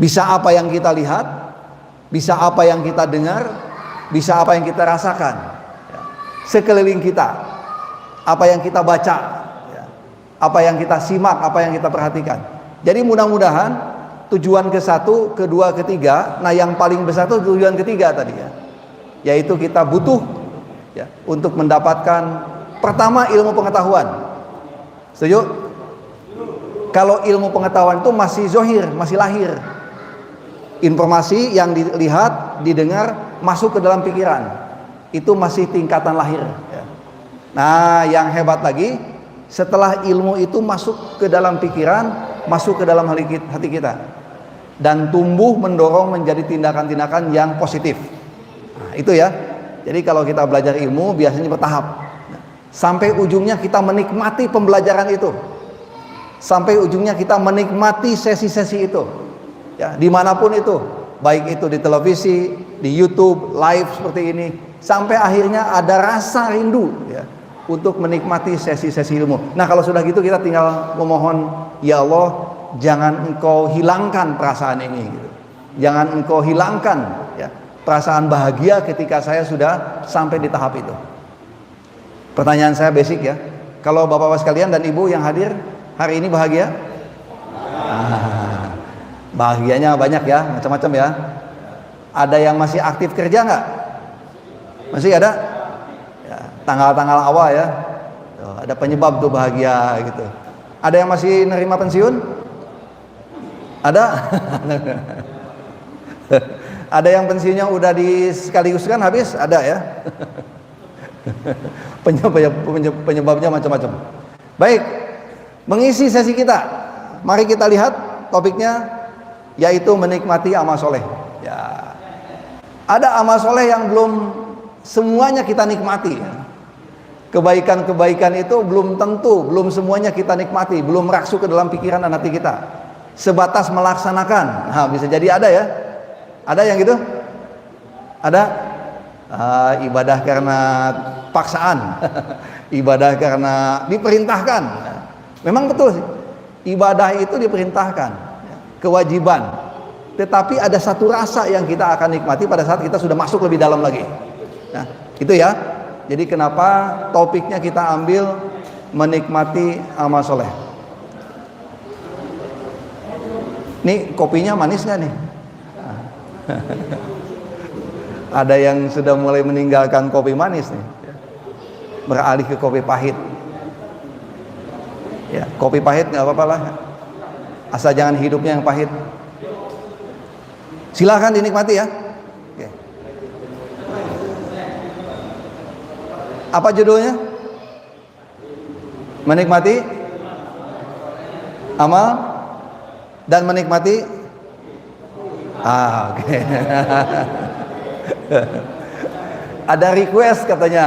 Bisa apa yang kita lihat, bisa apa yang kita dengar, bisa apa yang kita rasakan, ya. Sekeliling kita, apa yang kita baca, ya. Apa yang kita simak, apa yang kita perhatikan. Jadi mudah-mudahan tujuan ke satu, kedua, ketiga, nah yang paling besar itu tujuan ketiga tadi ya, yaitu kita butuh ya untuk mendapatkan pertama ilmu pengetahuan. Setuju? Kalau ilmu pengetahuan itu masih zohir, masih lahir. Informasi yang dilihat, didengar, masuk ke dalam pikiran, itu masih tingkatan lahir ya. Nah yang hebat lagi, setelah ilmu itu masuk ke dalam pikiran, masuk ke dalam hati kita, dan tumbuh mendorong menjadi tindakan-tindakan yang positif. Nah, itu ya. Jadi kalau kita belajar ilmu biasanya bertahap, sampai ujungnya kita menikmati pembelajaran itu, sampai ujungnya kita menikmati sesi-sesi itu ya, dimanapun itu, baik itu di televisi, di YouTube, live seperti ini, sampai akhirnya ada rasa rindu ya, untuk menikmati sesi-sesi ilmu. Nah kalau sudah gitu kita tinggal memohon, ya Allah, jangan engkau hilangkan perasaan ini gitu. Jangan engkau hilangkan ya, perasaan bahagia ketika saya sudah sampai di tahap itu. Pertanyaan saya basic ya, kalau bapak-bapak sekalian dan ibu yang hadir hari ini bahagia? Bahagianya banyak ya, macam-macam ya. Ada yang masih aktif kerja nggak? Masih ada? Ya, tanggal-tanggal awal ya. Tuh, ada penyebab tuh bahagia gitu. Ada yang masih nerima pensiun? Ada? Ada yang pensiunnya udah sekaligus kan habis? Ada ya. Penyebabnya macam-macam. Baik, mengisi sesi kita. Mari kita lihat topiknya, yaitu menikmati amal soleh ya. Ada amal soleh yang belum semuanya kita nikmati ya. Kebaikan-kebaikan itu belum tentu, belum semuanya kita nikmati, belum merasuk ke dalam pikiran dan hati kita, sebatas melaksanakan. Nah bisa jadi ada ya, ada yang gitu, ada ibadah karena paksaan ibadah karena diperintahkan. Memang betul sih, ibadah itu diperintahkan, kewajiban, tetapi ada satu rasa yang kita akan nikmati pada saat kita sudah masuk lebih dalam lagi. Nah itu ya, jadi kenapa topiknya kita ambil menikmati amal soleh. Nih kopinya manis nggak nih? Ada yang sudah mulai meninggalkan kopi manis nih, beralih ke kopi pahit ya. Kopi pahit nggak apa-apa lah, asal jangan hidupnya yang pahit. Silahkan dinikmati ya. Oke. Apa judulnya? Menikmati amal dan menikmati. Oke. Ada request katanya,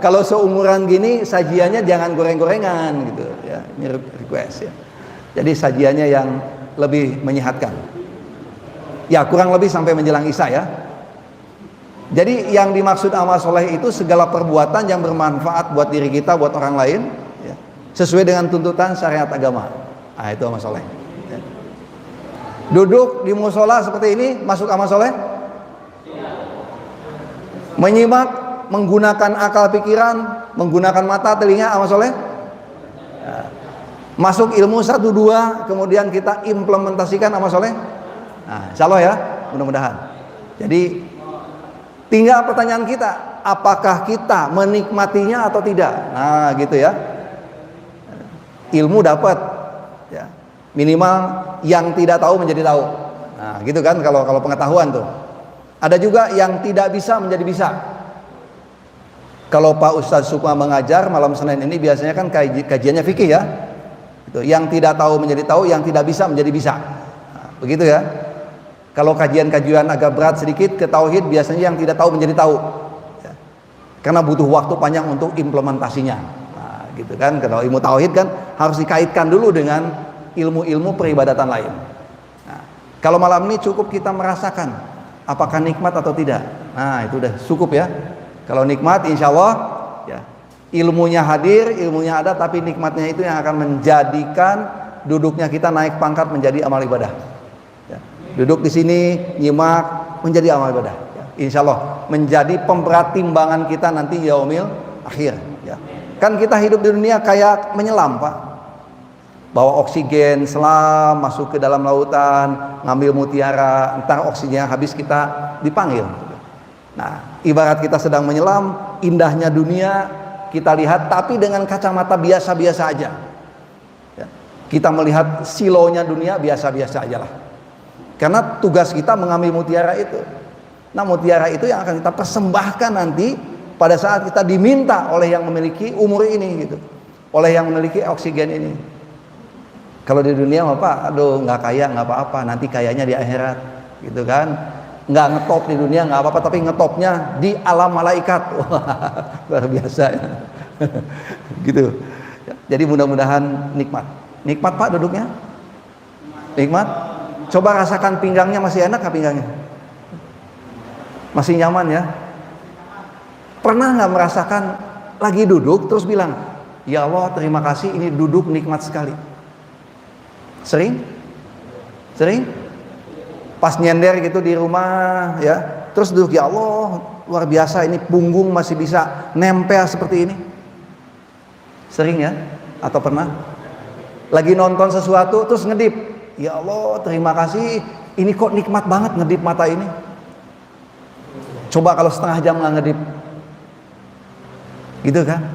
kalau seumuran gini sajiannya jangan goreng-gorengan gitu ya. Ini request ya. Jadi sajiannya yang lebih menyehatkan. Ya kurang lebih sampai menjelang Isya ya. Jadi yang dimaksud amal soleh itu segala perbuatan yang bermanfaat buat diri kita, buat orang lain ya, sesuai dengan tuntutan syariat agama. Nah itu amal soleh ya. Duduk di musola seperti ini masuk amal soleh? Menyimak, menggunakan akal pikiran, menggunakan mata, telinga, amal soleh? Ya. Masuk ilmu 1, 2, kemudian kita implementasikan amal soleh? Nah, insya Allah ya, mudah-mudahan. Jadi tinggal pertanyaan kita, apakah kita menikmatinya atau tidak? Nah, gitu ya. Ilmu dapat, ya. Minimal yang tidak tahu menjadi tahu. Nah, gitu kan kalau pengetahuan tuh. Ada juga yang tidak bisa menjadi bisa. Kalau Pak Ustadz Sukma mengajar malam Senin ini biasanya kan kajiannya fikih ya. Itu yang tidak tahu menjadi tahu, yang tidak bisa menjadi bisa. Nah, begitu ya. Kalau kajian-kajian agak berat sedikit ke tauhid biasanya yang tidak tahu menjadi tahu ya. Karena butuh waktu panjang untuk implementasinya. Nah, gitu kan. Kalau ilmu tauhid kan harus dikaitkan dulu dengan ilmu-ilmu peribadatan lain. Nah, kalau malam ini cukup kita merasakan apakah nikmat atau tidak. Nah itu udah cukup ya. Kalau nikmat insya Allah ya, ilmunya hadir, ilmunya ada, tapi nikmatnya itu yang akan menjadikan duduknya kita naik pangkat menjadi amal ibadah ya. Duduk di sini, nyimak, menjadi amal ibadah. Ya. Insya Allah menjadi pemberat timbangan kita nanti yaumil akhir. Ya. Kan kita hidup di dunia kayak menyelam, Pak. Bawa oksigen, selam, masuk ke dalam lautan, ngambil mutiara, entar oksigennya habis kita dipanggil. Nah, ibarat kita sedang menyelam, indahnya dunia kita lihat, tapi dengan kacamata biasa-biasa aja. Ya. Kita melihat silonya dunia biasa-biasa aja lah. Karena tugas kita mengambil mutiara itu. Nah, mutiara itu yang akan kita persembahkan nanti pada saat kita diminta oleh yang memiliki umur ini gitu. Oleh yang memiliki oksigen ini. Kalau di dunia Pak, aduh nggak kaya nggak apa-apa, nanti kayanya di akhirat, gitu kan? Nggak ngetop di dunia nggak apa-apa, tapi ngetopnya di alam malaikat. Wah, luar biasa ya. Gitu. Jadi mudah-mudahan nikmat. Nikmat Pak duduknya? Nikmat? Coba rasakan pinggangnya, masih enak nggak pinggangnya? Masih nyaman ya? Pernah nggak merasakan lagi duduk terus bilang, ya Allah terima kasih ini duduk nikmat sekali? Sering? Sering? Pas nyender gitu di rumah ya, terus duduk, ya Allah luar biasa ini punggung masih bisa nempel seperti ini. Sering ya? Atau pernah? Lagi nonton sesuatu terus ngedip, ya Allah terima kasih ini kok nikmat banget ngedip mata ini. Coba kalau setengah jam nggak ngedip, gitu kan?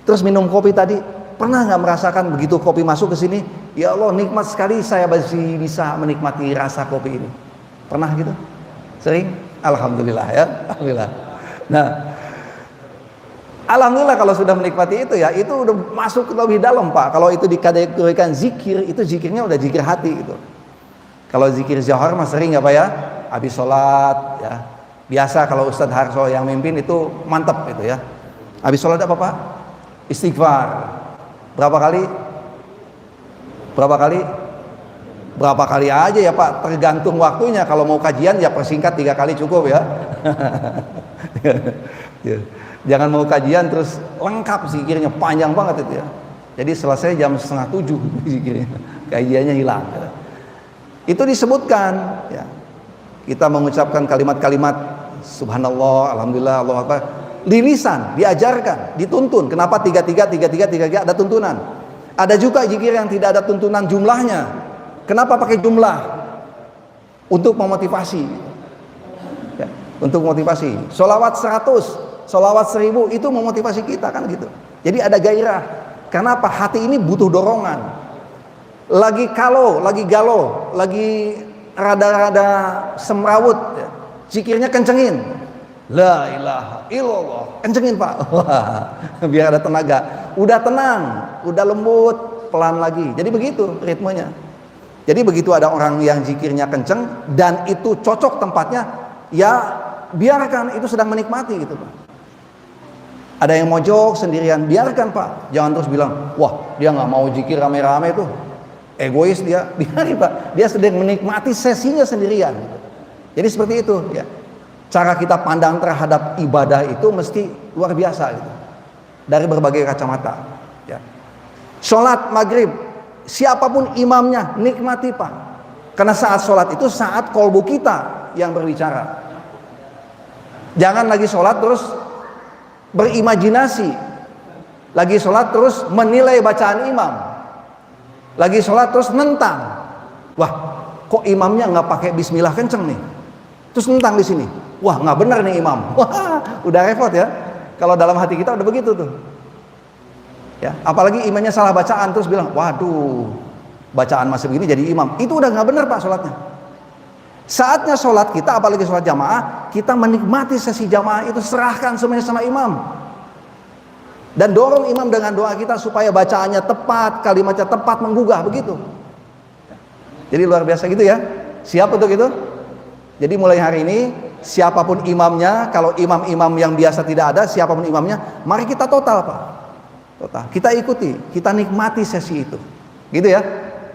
Terus minum kopi tadi, pernah nggak merasakan begitu kopi masuk ke sini, ya Allah nikmat sekali saya masih bisa menikmati rasa kopi ini. Pernah gitu? Sering? Alhamdulillah ya, alhamdulillah. Nah, alhamdulillah kalau sudah menikmati itu ya, itu udah masuk lebih dalam Pak. Kalau itu dikategorikan zikir, itu zikirnya udah zikir hati gitu. Kalau zikir Johar mah sering ya Pak ya, habis sholat ya. Biasa kalau Ustadz Harso yang mimpin itu mantap gitu ya. Habis sholat apa Pak? Istighfar. Berapa kali? Berapa kali? Berapa kali aja ya Pak, tergantung waktunya. Kalau mau kajian ya persingkat 3 kali cukup ya. Jangan mau kajian terus lengkap zikirnya, panjang banget itu ya. Jadi selesai jam 6:30 zikirnya, kajiannya hilang. Itu disebutkan ya. Kita mengucapkan kalimat-kalimat subhanallah, alhamdulillah, Allah Akbar. Di lisan, diajarkan, dituntun. Kenapa 33 ada tuntunan? Ada juga zikir yang tidak ada tuntunan jumlahnya. Kenapa pakai jumlah? Untuk memotivasi. Ya, untuk motivasi. Sholawat 100, sholawat 1000 itu memotivasi kita kan gitu. Jadi ada gairah. Kenapa? Hati ini butuh dorongan. Lagi kalau, lagi galau, lagi rada-rada semrawut, ya. Zikirnya kencengin. La ilaha illallah. Kencengin Pak. Wah, biar ada tenaga. Udah tenang, udah lembut, pelan lagi. Jadi begitu ritmenya. Jadi begitu ada orang yang zikirnya kenceng dan itu cocok tempatnya, ya biarkan itu sedang menikmati gitu Pak. Ada yang mojok sendirian, biarkan Pak. Jangan terus bilang, wah dia nggak mau zikir rame-rame tuh, egois dia. Biarin Pak. Dia sedang menikmati sesinya sendirian. Jadi seperti itu ya. Cara kita pandang terhadap ibadah itu mesti luar biasa gitu. Dari berbagai kacamata ya. Sholat maghrib, siapapun imamnya nikmati Pak. Karena saat sholat itu saat kolbu kita yang berbicara. Jangan lagi sholat terus berimajinasi. Lagi sholat terus menilai bacaan imam. Lagi sholat terus nentang. Wah, kok imamnya nggak pakai bismillah kenceng nih? Terus nentang di sini. Wah, nggak benar nih imam. Wah, udah repot ya. Kalau dalam hati kita udah begitu tuh. Ya, apalagi imamnya salah bacaan terus bilang, waduh, bacaan masih begini jadi imam. Itu udah nggak benar Pak sholatnya. Saatnya sholat kita, apalagi sholat jamaah, kita menikmati sesi jamaah itu, serahkan semuanya sama imam. Dan dorong imam dengan doa kita supaya bacaannya tepat, kalimatnya tepat, menggugah begitu. Jadi luar biasa gitu ya. Siap untuk itu? Jadi mulai hari ini siapapun imamnya, kalau imam-imam yang biasa tidak ada, siapapun imamnya, mari kita total Pak. Total. Kita ikuti, kita nikmati sesi itu. Gitu ya.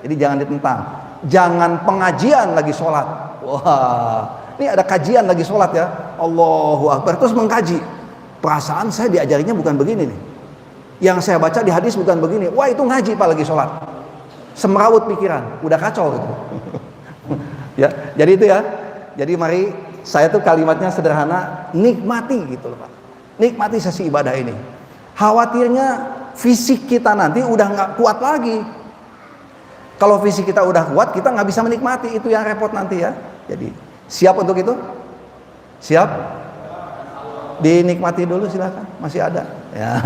Jadi jangan ditentang. Jangan pengajian lagi sholat. Wah, ini ada kajian lagi sholat ya. Allahu Akbar. Terus mengkaji. Perasaan saya diajarinya bukan begini nih. Yang saya baca di hadis bukan begini. Wah, itu ngaji Pak lagi sholat. Semrawut pikiran. Udah kacau gitu. Ya, jadi itu ya. Jadi mari, saya tuh kalimatnya sederhana, nikmati gitu loh Pak. Nikmati sesi ibadah ini. Khawatirnya fisik kita nanti udah nggak kuat lagi. Kalau fisik kita udah kuat, kita nggak bisa menikmati, itu yang repot nanti ya. Jadi siap untuk itu? Siap? Dinikmati dulu silakan, masih ada. Ya,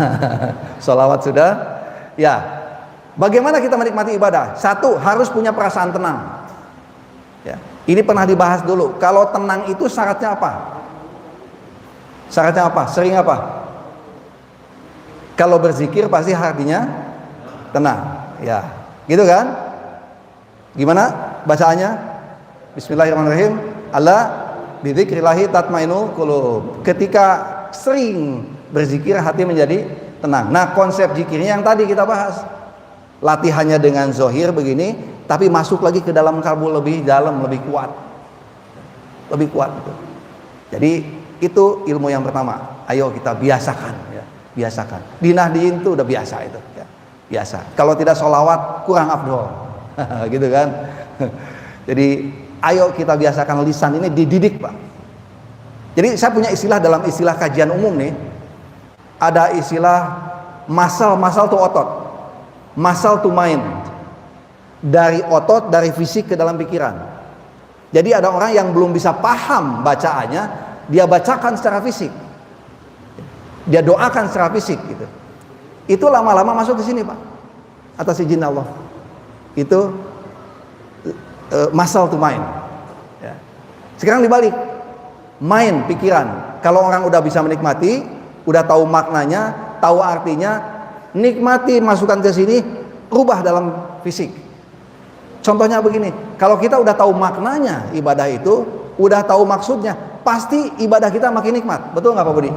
sholawat sudah. Ya, bagaimana kita menikmati ibadah? Satu, harus punya perasaan tenang. Ya, ini pernah dibahas dulu. Kalau tenang itu syaratnya apa? Syaratnya apa? Sering apa? Kalau berzikir pasti hatinya tenang. Ya, gitu kan? Gimana bacaannya? Bismillahirrahmanirrahim. Ala bidzikrillahi tatmainul qulub. Ketika sering berzikir, hati menjadi tenang. Nah, konsep zikirnya yang tadi kita bahas. Latihannya dengan zohir begini, tapi masuk lagi ke dalam kalbu lebih dalam, lebih kuat. Lebih kuat itu. Jadi itu ilmu yang pertama. Ayo kita biasakan ya. Biasakan. Dinahdiin itu udah biasa itu ya. Biasa. Kalau tidak sholawat kurang afdol. Gitu kan. Jadi ayo kita biasakan lisan ini dididik Pak. Jadi saya punya istilah dalam istilah kajian umum nih. Ada istilah masal to otot, masal to mind. Dari otot, dari fisik ke dalam pikiran. Jadi ada orang yang belum bisa paham bacaannya, dia bacakan secara fisik, dia doakan secara fisik gitu. Itu lama-lama masuk ke sini Pak, atas izin Allah. Itu masal to mind ya. Sekarang dibalik, mind, pikiran. Kalau orang udah bisa menikmati, udah tahu maknanya, tahu artinya, nikmati, masukkan ke sini, rubah dalam fisik. Contohnya begini, kalau kita udah tahu maknanya ibadah itu, udah tahu maksudnya, pasti ibadah kita makin nikmat. Betul nggak Pak Budi?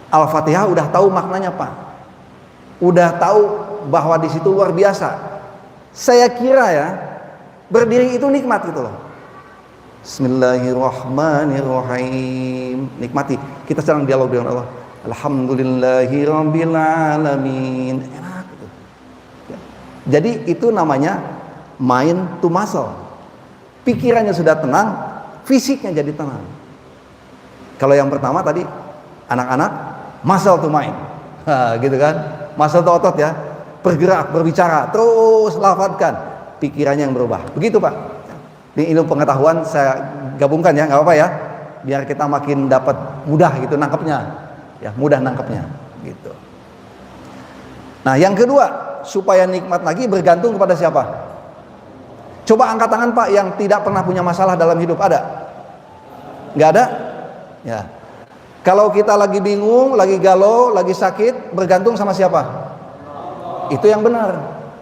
Al-Fatihah udah tahu maknanya Pak, udah tahu bahwa di situ luar biasa. Saya kira ya, berdiri itu nikmat gitu loh. Bismillahirrahmanirrahim. Nikmati. Kita sedang dialog dengan Allah. Alhamdulillahirabbil alamin. Enak gitu. Ya. Jadi itu namanya mind to muscle. Pikirannya sudah tenang, fisiknya jadi tenang. Kalau yang pertama tadi anak-anak muscle to mind. Gitu kan? Muscle to otot ya. Bergerak, berbicara, terus lafadzkan, pikirannya yang berubah. Begitu Pak. Ini ilmu pengetahuan saya gabungkan ya, nggak apa-apa ya, biar kita makin dapat mudah gitu nangkepnya, ya mudah nangkepnya, gitu. Nah yang kedua, supaya nikmat lagi bergantung kepada siapa? Coba angkat tangan Pak yang tidak pernah punya masalah dalam hidup, ada? Nggak ada? Ya. Kalau kita lagi bingung, lagi galau, lagi sakit, bergantung sama siapa? Itu yang benar,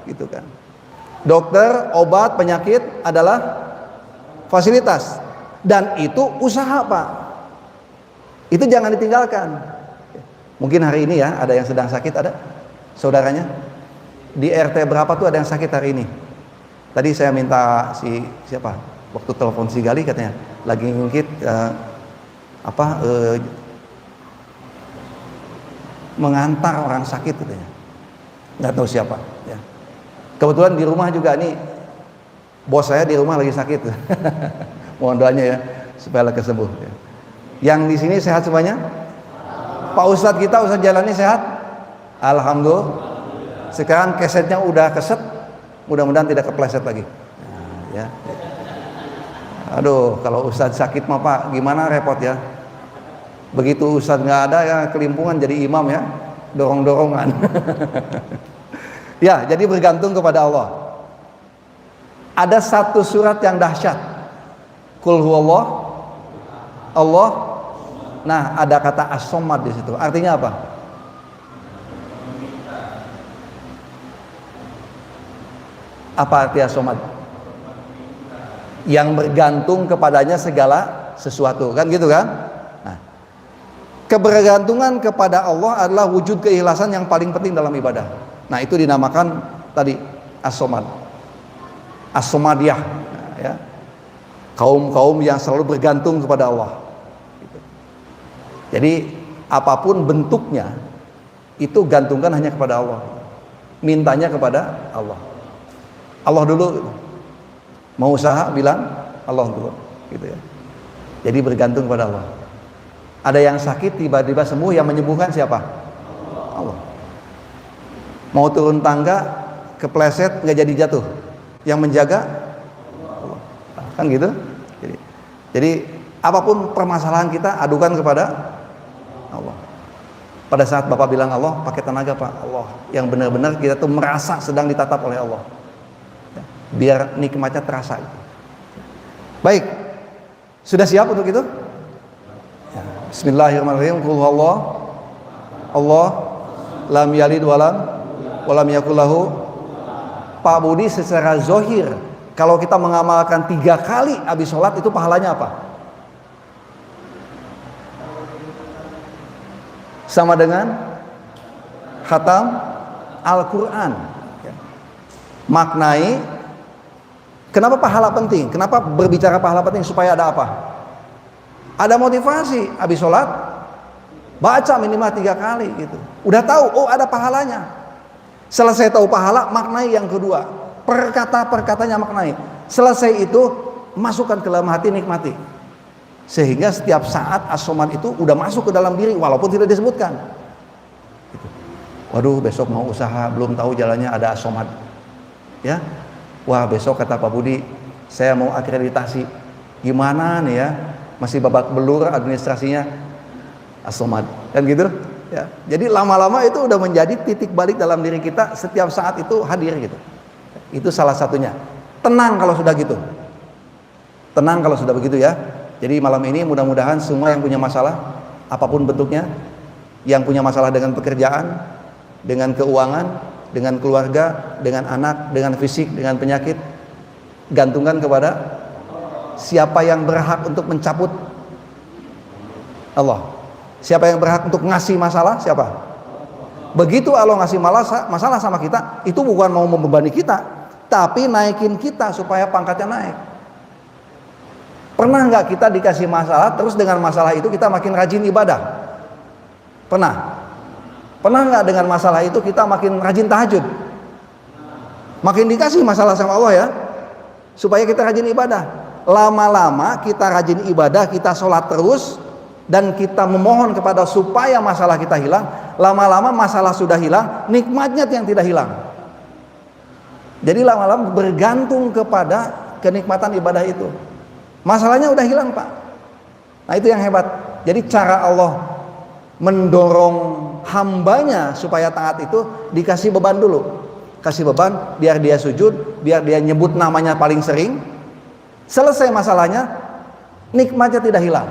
gitu kan. Dokter, obat, penyakit adalah fasilitas, dan itu usaha Pak. Itu jangan ditinggalkan. Mungkin hari ini ya ada yang sedang sakit, ada saudaranya di RT berapa tuh ada yang sakit hari ini. Tadi saya minta siapa waktu telepon si Gali katanya lagi ngungkit mengantar orang sakit katanya. Nggak tahu siapa ya. Kebetulan di rumah juga nih bos saya di rumah lagi sakit. Mohon doanya ya supaya lekas sembuh ya. Yang di sini sehat semuanya? Pak Ustadz kita, Ustadz Jalani sehat? Alhamdulillah. Sekarang kesetnya udah keset, mudah-mudahan tidak kepleset lagi. Nah, ya. Aduh, kalau Ustadz sakit mah Pak gimana, repot ya. Begitu Ustadz nggak ada ya kelimpungan jadi imam ya, dorong-dorongan. Ya, jadi bergantung kepada Allah. Ada satu surat yang dahsyat. Qul huwallah, Allah. Nah, ada kata as-somad di situ. Artinya apa? Apa arti as-somad? Yang bergantung kepadanya segala sesuatu, kan gitu kan? Nah, kebergantungan kepada Allah adalah wujud keikhlasan yang paling penting dalam ibadah. Nah, itu dinamakan tadi as-somad, as-somadiyah, ya. Kaum-kaum yang selalu bergantung kepada Allah. Jadi apapun bentuknya itu gantungkan hanya kepada Allah, mintanya kepada Allah. Allah dulu. Mau usaha bilang Allah dulu, gitu ya. Jadi bergantung pada Allah. Ada yang sakit tiba-tiba sembuh, yang menyembuhkan siapa? Allah. Mau turun tangga kepleset nggak jadi jatuh, yang menjaga Allah. Kan gitu. Jadi apapun permasalahan kita adukan kepada Allah. Pada saat Bapak bilang Allah, pakai tenaga Pak, Allah, yang benar-benar kita tuh merasa sedang ditatap oleh Allah, biar nikmatnya terasa. Baik, sudah siap untuk itu? Ya. Bismillahirrahmanirrahim. Qul huwallah, Allah lam yalid walam yakul lahu. Pak Budi, secara zohir kalau kita mengamalkan 3 kali habis sholat itu pahalanya apa? Sama dengan khatam Al-Quran. Maknai, kenapa pahala penting? Kenapa berbicara pahala penting? Supaya ada apa? Ada motivasi. Habis sholat baca minimal 3 kali gitu. Udah tahu, oh ada pahalanya. Selesai tahu pahala, maknai yang kedua. Perkata-perkatanya maknai. Selesai itu, masukkan ke dalam hati, nikmati. Sehingga setiap saat as-somad itu udah masuk ke dalam diri walaupun tidak disebutkan. Gitu. Waduh, besok mau usaha, belum tahu jalannya, ada as-somad. Ya, wah besok kata Pak Budi, saya mau akreditasi. Gimana nih ya? Masih babak belur administrasinya, as-somad. Kan gitu? Ya. Jadi lama-lama itu udah menjadi titik balik dalam diri kita, setiap saat itu hadir gitu. Itu salah satunya. Tenang kalau sudah gitu. Tenang kalau sudah begitu ya. Jadi malam ini mudah-mudahan semua yang punya masalah apapun bentuknya, yang punya masalah dengan pekerjaan, dengan keuangan, dengan keluarga, dengan anak, dengan fisik, dengan penyakit, gantungkan kepada siapa yang berhak untuk mencabut? Allah. Siapa yang berhak untuk ngasih masalah? Siapa? Begitu Allah ngasih masalah sama kita, itu bukan mau membebani kita, tapi naikin kita supaya pangkatnya naik. Pernah nggak kita dikasih masalah, terus dengan masalah itu kita makin rajin ibadah? Pernah? Pernah nggak dengan masalah itu kita makin rajin tahajud? Makin dikasih masalah sama Allah ya, supaya kita rajin ibadah. Lama-lama kita rajin ibadah, kita sholat terus, dan kita memohon kepada supaya masalah kita hilang. Lama-lama masalah sudah hilang, nikmatnya yang tidak hilang. Jadi lama-lama bergantung kepada kenikmatan ibadah itu. Masalahnya udah hilang Pak. Nah itu yang hebat. Jadi cara Allah mendorong hambanya supaya taat itu dikasih beban dulu. Kasih beban biar dia sujud, biar dia nyebut namanya paling sering. Selesai masalahnya, nikmatnya tidak hilang.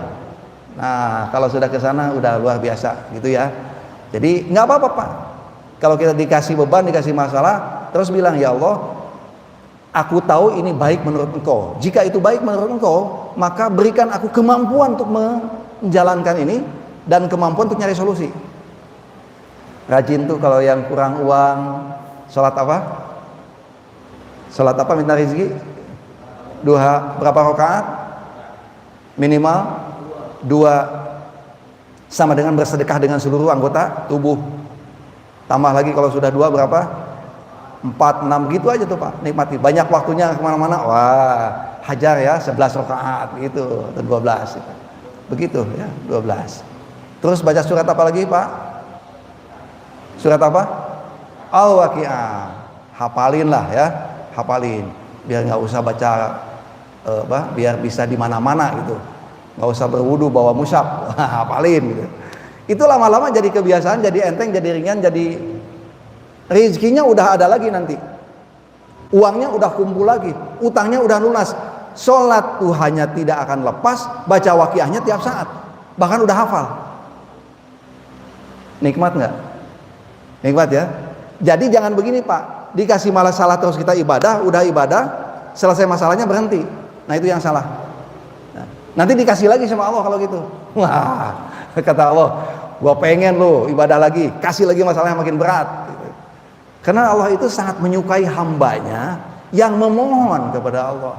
Nah kalau sudah ke sana udah luar biasa gitu ya. Jadi nggak apa-apa Pak. Kalau kita dikasih beban, dikasih masalah, terus bilang ya Allah, aku tahu ini baik menurut Engkau. Jika itu baik menurut Engkau, maka berikan aku kemampuan untuk menjalankan ini dan kemampuan untuk nyari solusi. Rajin tuh kalau yang kurang uang, sholat apa? Sholat apa minta rezeki? Duha berapa rakaat? Minimal 2, sama dengan bersedekah dengan seluruh anggota tubuh. Tambah lagi kalau sudah 2 berapa? 4, 6 gitu aja tuh Pak, nikmati. Banyak waktunya kemana-mana, wah hajar ya 11 rakaat gitu, atau 12 gitu. Begitu ya, 12. Terus baca surat apa lagi Pak? Surat apa? Al-Waqiah. Hafalin lah ya, hafalin. Biar nggak usah baca biar bisa di mana-mana gitu. Nggak usah berwudu bawa mushaf, hafalin gitu. Itu lama-lama jadi kebiasaan, jadi enteng, jadi ringan, jadi rezekinya udah ada lagi nanti. Uangnya udah kumpul lagi, utangnya udah lunas. Sholat Tuhannya tidak akan lepas, baca waqiahnya tiap saat, bahkan udah hafal. Nikmat nggak? Nikmat ya. Jadi jangan begini Pak, dikasih masalah terus kita ibadah, udah ibadah, selesai masalahnya berhenti. Nah itu yang salah. Nanti dikasih lagi sama Allah kalau gitu. Wah, kata Allah, gua pengen lo ibadah lagi, kasih lagi masalah yang makin berat. Karena Allah itu sangat menyukai hambanya yang memohon kepada Allah.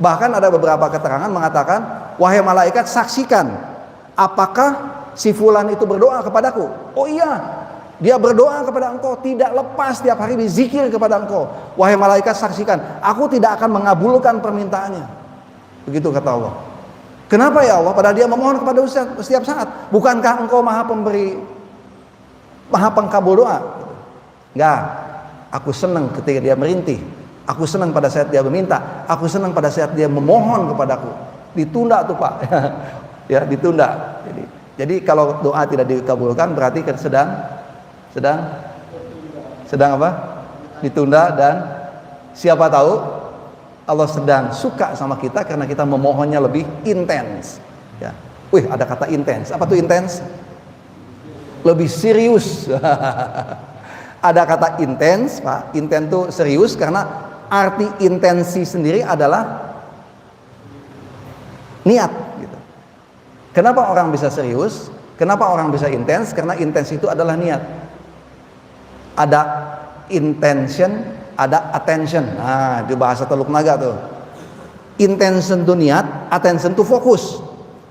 Bahkan ada beberapa keterangan mengatakan, wahai malaikat saksikan, apakah si fulan itu berdoa kepadaku? Oh iya, Dia berdoa kepada engkau, tidak lepas tiap hari berzikir kepada engkau. Wahai malaikat, saksikan, aku tidak akan mengabulkan permintaannya. Begitu kata Allah. Kenapa ya Allah? Padahal dia memohon kepada setiap saat. Bukankah engkau maha pemberi, maha pengkabul doa? Enggak. Aku senang ketika dia merintih. Aku senang pada saat dia meminta. Aku senang pada saat dia memohon kepadaku. Ditunda tuh Pak. Ya, ditunda. Jadi kalau doa tidak dikabulkan berarti kan sedang apa? Ditunda, dan siapa tahu Allah sedang suka sama kita karena kita memohonnya lebih intens. Ya. Wih, ada kata intens. Apa tuh intens? Lebih serius. Ada kata intens, Pak. Intens itu serius karena arti intensi sendiri adalah niat. Gitu. Kenapa orang bisa serius? Kenapa orang bisa intens? Karena intens itu adalah niat. Ada intention, ada attention. Nah, di bahasa Teluk Naga tuh. Intention itu niat, attention itu fokus.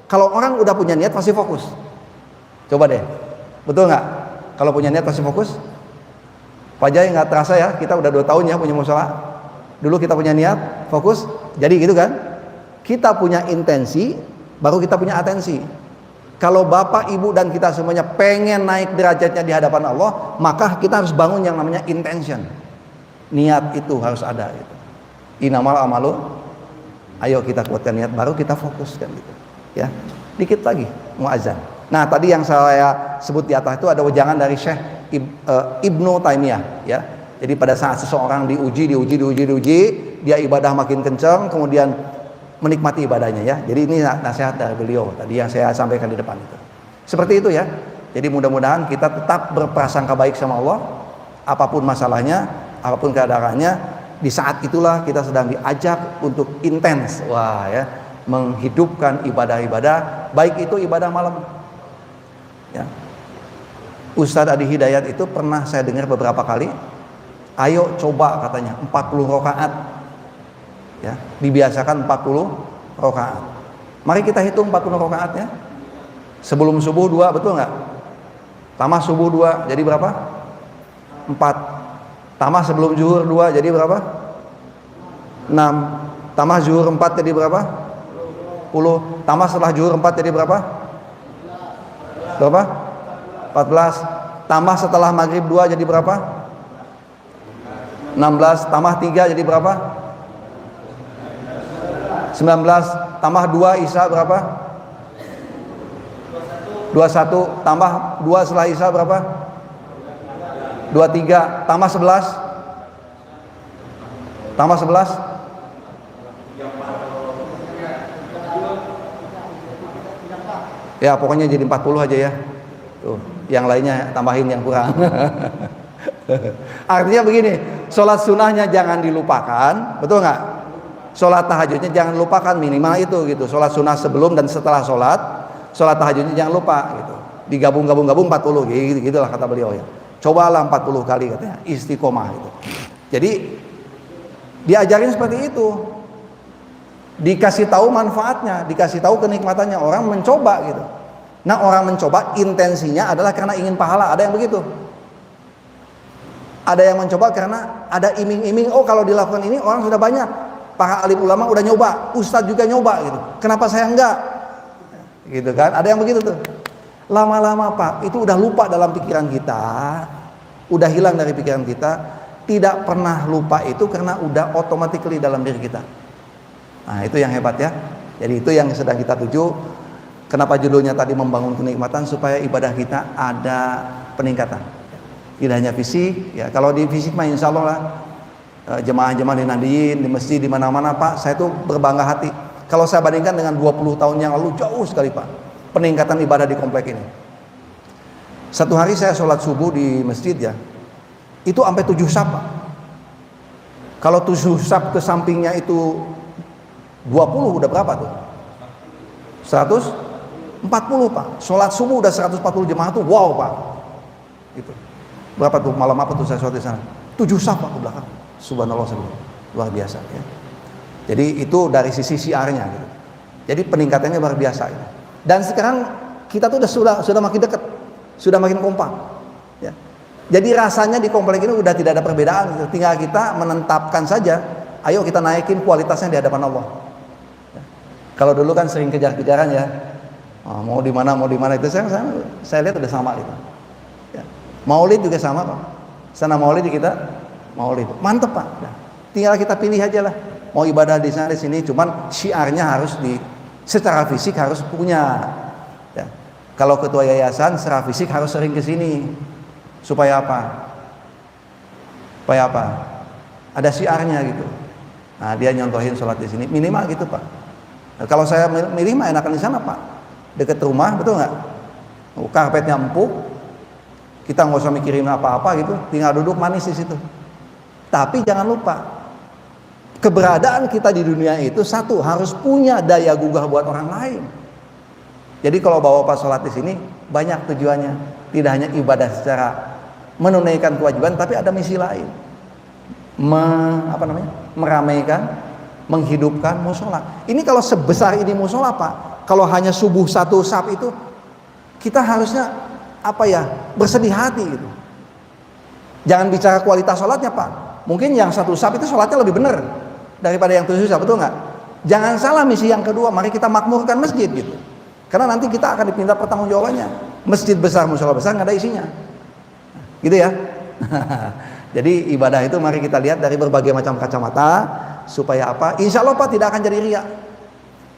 Kalau orang udah punya niat pasti fokus. Coba deh, betul nggak? Kalau punya niat pasti fokus. Pak Jai nggak terasa ya, kita udah 2 tahun ya punya musola. Dulu kita punya niat, fokus, jadi gitu kan? Kita punya intensi, baru kita punya atensi. Kalau Bapak, Ibu, dan kita semuanya pengen naik derajatnya di hadapan Allah, maka kita harus bangun yang namanya intention. Niat itu harus ada. Gitu. Innamal amalu. Ayo kita kuatkan niat, baru kita fokuskan gitu. Ya, dikit lagi mau azan. Nah, tadi yang saya sebut di atas itu ada wejangan dari Syekh Ibnu Taimiyah. Ya, jadi pada saat seseorang diuji, dia ibadah makin kencang, kemudian menikmati ibadahnya ya. Jadi ini nasihat dari beliau tadi yang saya sampaikan di depan itu. Seperti itu ya. Jadi mudah-mudahan kita tetap berprasangka baik sama Allah. Apapun masalahnya, apapun keadaannya, di saat itulah kita sedang diajak untuk intens. Wah ya, menghidupkan ibadah-ibadah, baik itu ibadah malam. Ya. Ustadz Adi Hidayat itu pernah saya dengar beberapa kali. Ayo coba katanya 40 rakaat. Ya, dibiasakan 40 rakaat. Mari kita hitung 40 rakaat ya. Sebelum subuh 2, betul nggak? Tambah subuh 2, jadi berapa? 4. Tambah sebelum zuhur 2, jadi berapa? 6. Tambah zuhur 4, jadi berapa? 10. Tambah setelah zuhur 4, jadi berapa? Berapa? 14. Tambah setelah maghrib 2, jadi berapa? 16. Tambah 3, jadi berapa? 19, tambah 2 Isya berapa? 21, tambah 2 setelah Isya berapa? 23, tambah 11, tambah 11, ya pokoknya jadi 40 aja ya. Tuh, yang lainnya tambahin yang kurang. Artinya begini, sholat sunnahnya jangan dilupakan, betul nggak? Sholat tahajudnya jangan lupakan, minimal itu gitu. Sholat sunnah sebelum dan setelah sholat tahajudnya jangan lupa gitu. Digabung 40 gitu, gitulah kata beliau ya. Cobalah 40 kali katanya, istiqomah gitu. Jadi diajarin seperti itu. Dikasih tahu manfaatnya, dikasih tahu kenikmatannya, orang mencoba gitu. Nah, orang mencoba intensinya adalah karena ingin pahala, ada yang begitu. Ada yang mencoba karena ada iming-iming, oh kalau dilakukan ini orang sudah banyak. Para alim ulama udah nyoba, ustadz juga nyoba gitu. Kenapa saya enggak? Gitu kan? Ada yang begitu tuh. Lama-lama Pak, itu udah lupa dalam pikiran kita, udah hilang dari pikiran kita. Tidak pernah lupa itu karena udah automatically dalam diri kita. Nah, itu yang hebat ya. Jadi itu yang sedang kita tuju. Kenapa judulnya tadi membangun kenikmatan, supaya ibadah kita ada peningkatan. Tidak hanya fisik, ya. Kalau di fisik mah insya Allah lah. Jemaah-jemaah di Nadiyin, di masjid, di mana-mana Pak, saya tuh berbangga hati. Kalau saya bandingkan dengan 20 tahun yang lalu, jauh sekali Pak peningkatan ibadah di komplek ini. Satu hari saya sholat subuh di masjid ya, itu sampai 7 saf Pak. Kalau 7 saf ke sampingnya itu 20, udah berapa tuh? 140 Pak. Sholat subuh udah 140 jemaah tuh, wow Pak. Gitu. Berapa tuh malam apa tuh saya sholat di sana? 7 saf Pak ke belakang. Subhanallah, luar biasa ya. Jadi itu dari sisi syiarnya gitu. Jadi peningkatannya luar biasa gitu. Dan sekarang kita tuh sudah makin dekat, sudah makin kompak ya. Jadi rasanya di komplek ini udah tidak ada perbedaan gitu. Tinggal kita menetapkan saja, ayo kita naikin kualitasnya di hadapan Allah. Kalau dulu kan sering kejar-kejaran ya, mau di mana itu saya lihat udah sama gitu. Ya. Maulid juga sama Pak. Sana maulid di kita maulid, mantep Pak. Nah, tinggal kita pilih aja lah. Mau ibadah di sana di sini, cuman syiarnya harus secara fisik harus punya. Ya. Kalau ketua yayasan secara fisik harus sering ke sini. Supaya apa? Supaya apa? Ada syiarnya gitu. Nah, dia nyontohin sholat di sini, minimal gitu Pak. Nah, kalau saya milih mah enakan di sana Pak, deket rumah, betul nggak? Karpetnya empuk, kita nggak usah mikirin apa-apa gitu, tinggal duduk manis di situ. Tapi jangan lupa, keberadaan kita di dunia itu satu harus punya daya gugah buat orang lain. Jadi kalau bapak sholat di sini banyak tujuannya, tidak hanya ibadah secara menunaikan kewajiban, tapi ada misi lain, meramaikan, menghidupkan musola. Ini kalau sebesar ini musola Pak, kalau hanya subuh satu saf itu kita harusnya bersedih hati gitu. Jangan bicara kualitas sholatnya Pak, mungkin yang satu saf itu sholatnya lebih benar daripada yang 7 saf, betul nggak? Jangan salah misi yang kedua, mari kita makmurkan masjid gitu. Karena nanti kita akan diminta pertanggungjawabannya. Masjid besar, musola besar nggak ada isinya, gitu ya. Jadi ibadah itu mari kita lihat dari berbagai macam kacamata, supaya apa? Insya Allah Pak tidak akan jadi riya.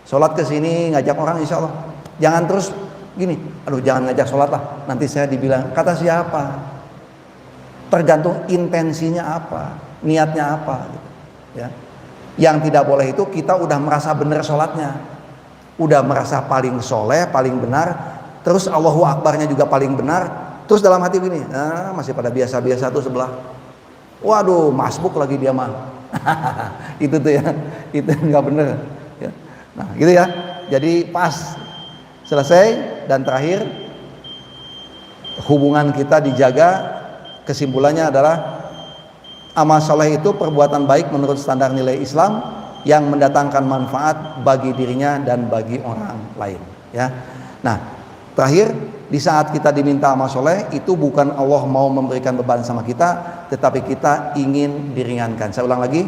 Sholat ke sini ngajak orang, insya Allah. Jangan terus gini, aduh jangan ngajak sholat lah, nanti saya dibilang kata siapa. Tergantung intensinya apa, niatnya apa, gitu. Ya. Yang tidak boleh itu kita udah merasa benar sholatnya, udah merasa paling soleh, paling benar, terus Allahu Akbarnya juga paling benar, terus dalam hati gini, masih pada biasa-biasa tuh sebelah, waduh masbuk lagi dia mah. Itu tuh ya, itu nggak bener ya. Nah gitu ya, jadi pas selesai dan terakhir hubungan kita dijaga. Kesimpulannya adalah amal soleh itu perbuatan baik menurut standar nilai Islam yang mendatangkan manfaat bagi dirinya dan bagi orang lain ya. Nah terakhir, di saat kita diminta amal soleh itu bukan Allah mau memberikan beban sama kita, tetapi kita ingin diringankan. Saya ulang lagi,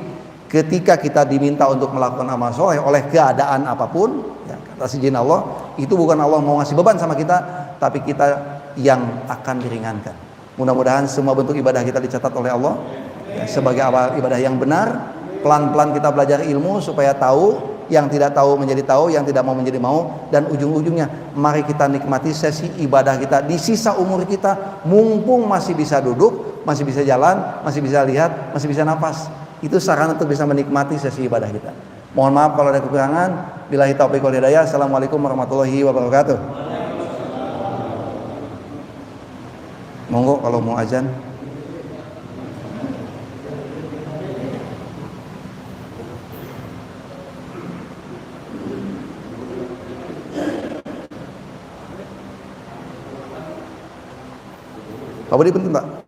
ketika kita diminta untuk melakukan amal soleh oleh keadaan apapun ya, kata izin Allah, itu bukan Allah mau ngasih beban sama kita, tapi kita yang akan diringankan. Mudah-mudahan semua bentuk ibadah kita dicatat oleh Allah ya, sebagai awal ibadah yang benar. Pelan-pelan kita belajar ilmu supaya tahu, yang tidak tahu menjadi tahu, yang tidak mau menjadi mau, dan ujung-ujungnya mari kita nikmati sesi ibadah kita di sisa umur kita, mumpung masih bisa duduk, masih bisa jalan, masih bisa lihat, masih bisa nafas. Itu sarana untuk bisa menikmati sesi ibadah kita. Mohon maaf kalau ada kekurangan. Billahi taufiq wal hidayah. Assalamualaikum warahmatullahi wabarakatuh. Monggo kalau mau azan. Apa dia penting Pak?